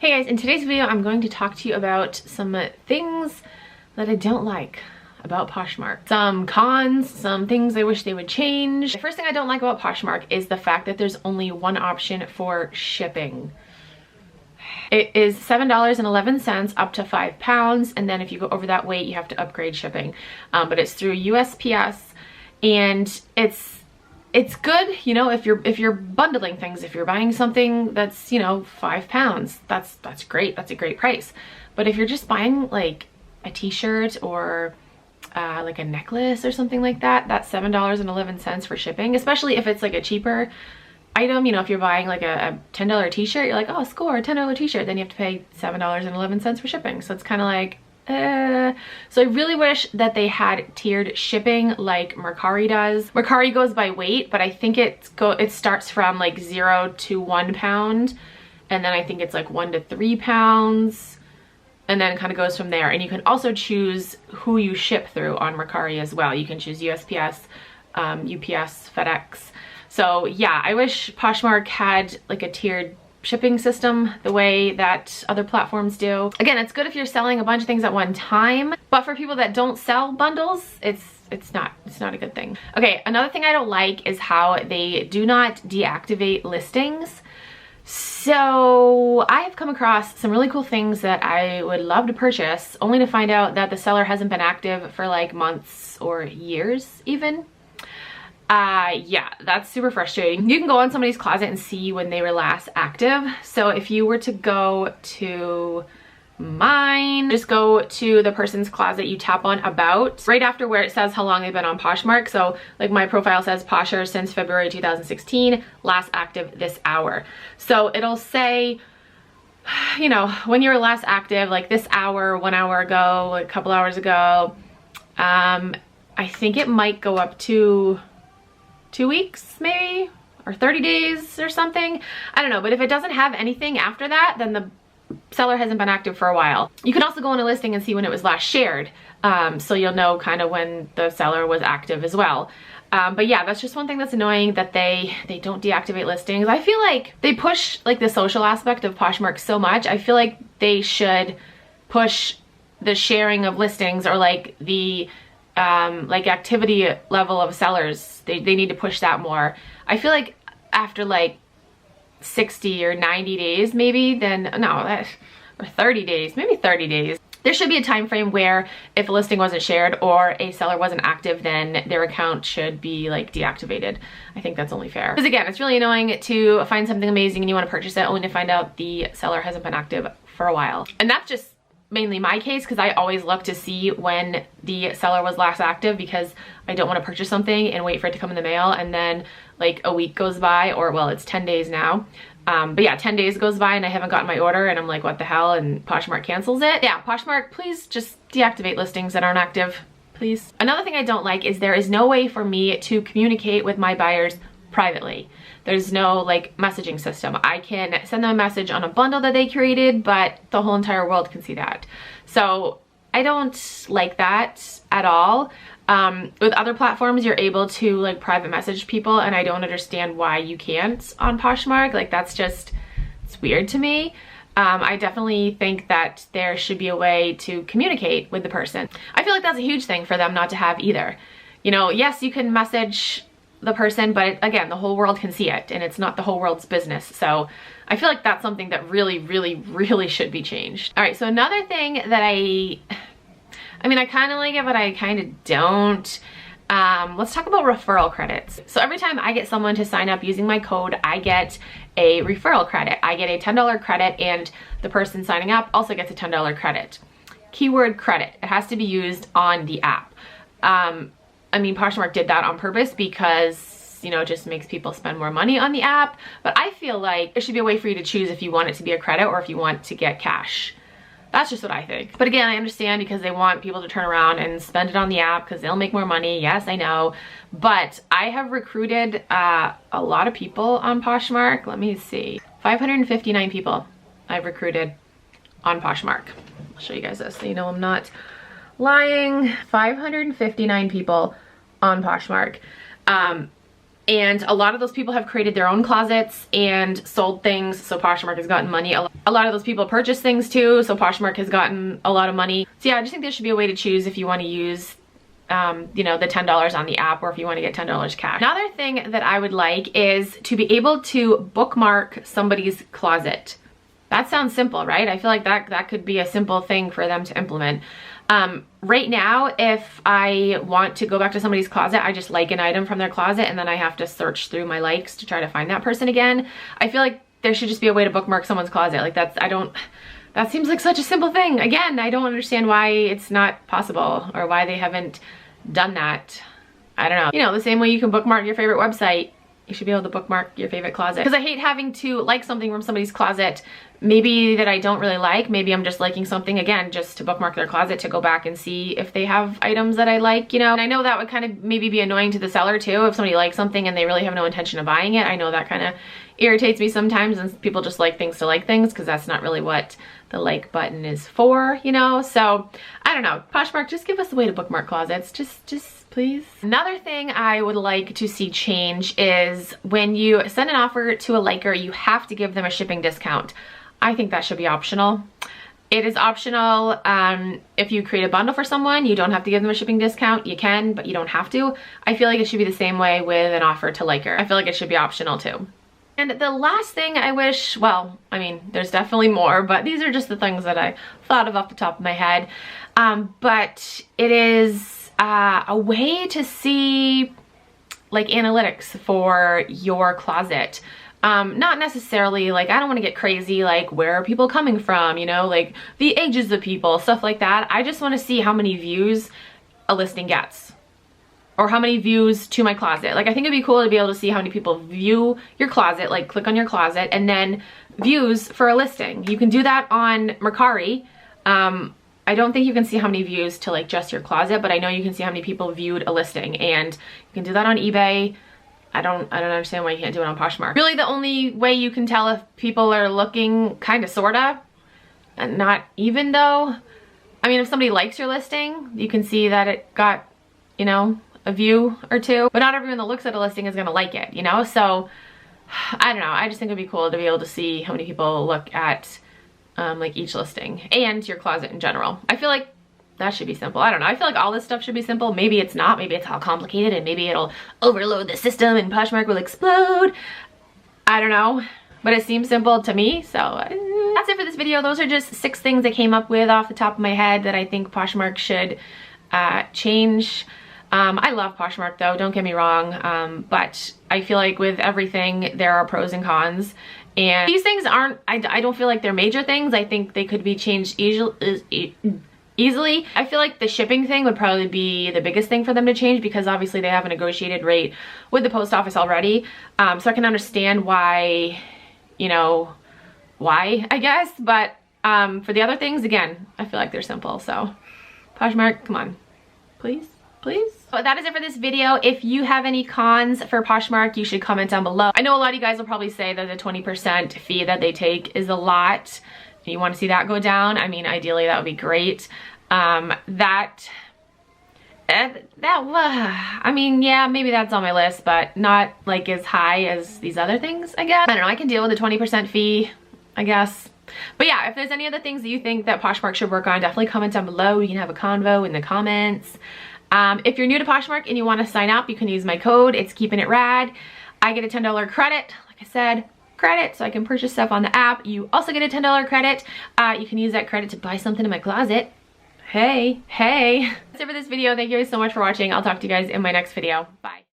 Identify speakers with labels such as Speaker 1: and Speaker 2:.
Speaker 1: Hey guys, in today's video I'm going to talk to you about some things that I don't like about Poshmark. Some cons, some things I wish they would change. The first thing I don't like about Poshmark is the fact that there's only one option for shipping. It is $7.11 up to £5, and then if you go over that weight you have to upgrade shipping. But it's through USPS, and it's good, you know, if you're bundling things, if you're buying something that's, you know, £5, that's great. That's a great price. But if you're just buying like a t-shirt or like a necklace or something like that, that's $7.11 for shipping, especially if it's like a cheaper item. You know, if you're buying like a $10 t-shirt, you're like, oh, score, a $10 t-shirt, then you have to pay $7.11 for shipping. So it's kind of like, so I really wish that they had tiered shipping like Mercari does. Mercari goes by weight, but I think it starts from like 0 to £1, and then I think it's like 1 to 3 pounds, and then it kind of goes from there. And you can also choose who you ship through on Mercari as well. You can choose USPS, UPS, FedEx. So yeah, I wish Poshmark had like a tiered shipping system the way that other platforms do. Again, it's good if you're selling a bunch of things at one time, but for people that don't sell bundles, it's not a good thing. Okay, another thing I don't like is how they do not deactivate listings. So I have come across some really cool things that I would love to purchase, only to find out that the seller hasn't been active for like months or years even. Yeah, that's super frustrating. You can go on somebody's closet and see when they were last active. So if you were to go to mine, just go to the person's closet, you tap on about, right after where it says how long they've been on Poshmark. So like my profile says Posher since February 2016, last active this hour. So it'll say, you know, when you were last active, like this hour, 1 hour ago, a couple hours ago. I think it might go up to 2 weeks maybe, or 30 days or something. I don't know, but if it doesn't have anything after that, then the seller hasn't been active for a while. You can also go on a listing and see when it was last shared, so you'll know kind of when the seller was active as well. But yeah, that's just one thing that's annoying, that they don't deactivate listings. I feel like they push like the social aspect of Poshmark so much. I feel like they should push the sharing of listings, or like the like activity level of sellers. They need to push that more. I feel like after like 60 or 90 days maybe, then no, or 30 days, maybe 30 days. There should be a time frame where if a listing wasn't shared or a seller wasn't active, then their account should be like deactivated. I think that's only fair. Because again, it's really annoying to find something amazing and you want to purchase it only to find out the seller hasn't been active for a while. And that's just mainly my case, because I always look to see when the seller was last active, because I don't want to purchase something and wait for it to come in the mail and then like a week goes by, or well, it's 10 days now. But yeah, 10 days goes by and I haven't gotten my order and I'm like, what the hell? And Poshmark cancels it. Yeah, Poshmark, please just deactivate listings that aren't active, please. Another thing I don't like is there is no way for me to communicate with my buyers privately. There's no like messaging system. I can send them a message on a bundle that they created, but the whole entire world can see that. So I don't like that at all. With other platforms, you're able to like private message people, and I don't understand why you can't on Poshmark. Like that's just, it's weird to me. I definitely think that there should be a way to communicate with the person. I feel like that's a huge thing for them not to have either. You know, yes, you can message the person, but again, the whole world can see it and it's not the whole world's business. So I feel like that's something that really should be changed. All right, so another thing that I mean, I kind of like it, but I kind of don't. Let's talk about referral credits. So every time I get someone to sign up using my code, I get a referral credit. I get a $10 credit, and the person signing up also gets a $10 credit. Keyword credit. It has to be used on the app. I mean, Poshmark did that on purpose because, you know, it just makes people spend more money on the app. But I feel like there should be a way for you to choose if you want it to be a credit or if you want to get cash. That's just what I think. But again, I understand because they want people to turn around and spend it on the app because they'll make more money. Yes, I know. But I have recruited a lot of people on Poshmark. Let me see. 559 people I've recruited on Poshmark. I'll show you guys this so you know I'm not lying. 559 people on Poshmark. And a lot of those people have created their own closets and sold things, so Poshmark has gotten money. A lot of those people purchase things too, so Poshmark has gotten a lot of money. So yeah, I just think there should be a way to choose if you want to use you know, the $10 on the app, or if you want to get $10 cash. Another thing that I would like is to be able to bookmark somebody's closet. That sounds simple, right? I feel like that could be a simple thing for them to implement. Right now, if I want to go back to somebody's closet, I just like an item from their closet and then I have to search through my likes to try to find that person again. I feel like there should just be a way to bookmark someone's closet. Like that seems like such a simple thing. Again, I don't understand why it's not possible or why they haven't done that. I don't know. You know, the same way you can bookmark your favorite website, you should be able to bookmark your favorite closet. Because I hate having to like something from somebody's closet, maybe that I don't really like. Maybe I'm just liking something, again, just to bookmark their closet to go back and see if they have items that I like, you know. And I know that would kind of maybe be annoying to the seller too, if somebody likes something and they really have no intention of buying it. I know that kind of irritates me sometimes, and people just like things to like things, because that's not really what the like button is for, you know. So I don't know, Poshmark, just give us a way to bookmark closets, just please. Another thing I would like to see change is when you send an offer to a liker, you have to give them a shipping discount. I think that should be optional. It is optional. If you create a bundle for someone, you don't have to give them a shipping discount. You can, but you don't have to. I feel like it should be the same way with an offer to liker. I feel like it should be optional too. And the last thing I wish, well, I mean, there's definitely more, but these are just the things that I thought of off the top of my head. But it is a way to see like analytics for your closet. Not necessarily like, I don't want to get crazy, like where are people coming from, you know, like the ages of people, stuff like that. I just want to see how many views a listing gets, or how many views to my closet. Like, I think it'd be cool to be able to see how many people view your closet, like click on your closet, and then views for a listing. You can do that on Mercari. I don't think you can see how many views to like just your closet, but I know you can see how many people viewed a listing, and you can do that on eBay. I don't understand why you can't do it on Poshmark. Really, the only way you can tell if people are looking, kind of, sorta, and not even though. I mean, if somebody likes your listing, you can see that it got, you know, a view or two, but not everyone that looks at a listing is gonna like it, you know? So, I don't know, I just think it'd be cool to be able to see how many people look at like each listing and your closet in general. I feel like that should be simple. I don't know. I feel like all this stuff should be simple. Maybe it's not. Maybe it's all complicated and maybe it'll overload the system and Poshmark will explode. I don't know. But it seems simple to me. So that's it for this video. Those are just 6 things I came up with off the top of my head that I think Poshmark should change. I love Poshmark though, don't get me wrong. But I feel like with everything, there are pros and cons. And these things aren't, I don't feel like they're major things. I think they could be changed easily. I feel like the shipping thing would probably be the biggest thing for them to change, because obviously they have a negotiated rate with the post office already. So I can understand why, you know, why, I guess. But for the other things, again, I feel like they're simple. So Poshmark, come on, please. But that is it for this video. If you have any cons for Poshmark, you should comment down below. I know a lot of you guys will probably say that the 20% fee that they take is a lot. You want to see that go down? I mean, ideally that would be great. I mean, yeah, maybe that's on my list, but not like as high as these other things, I guess. I don't know, I can deal with the 20% fee, I guess. But yeah, if there's any other things that you think that Poshmark should work on, definitely comment down below. We can have a convo in the comments. If you're new to Poshmark and you want to sign up, you can use my code. It's KeepinItRad. I get a $10 credit, like I said, credit, so I can purchase stuff on the app. You also get a $10 credit. You can use that credit to buy something in my closet. Hey. That's it for this video. Thank you guys so much for watching. I'll talk to you guys in my next video. Bye.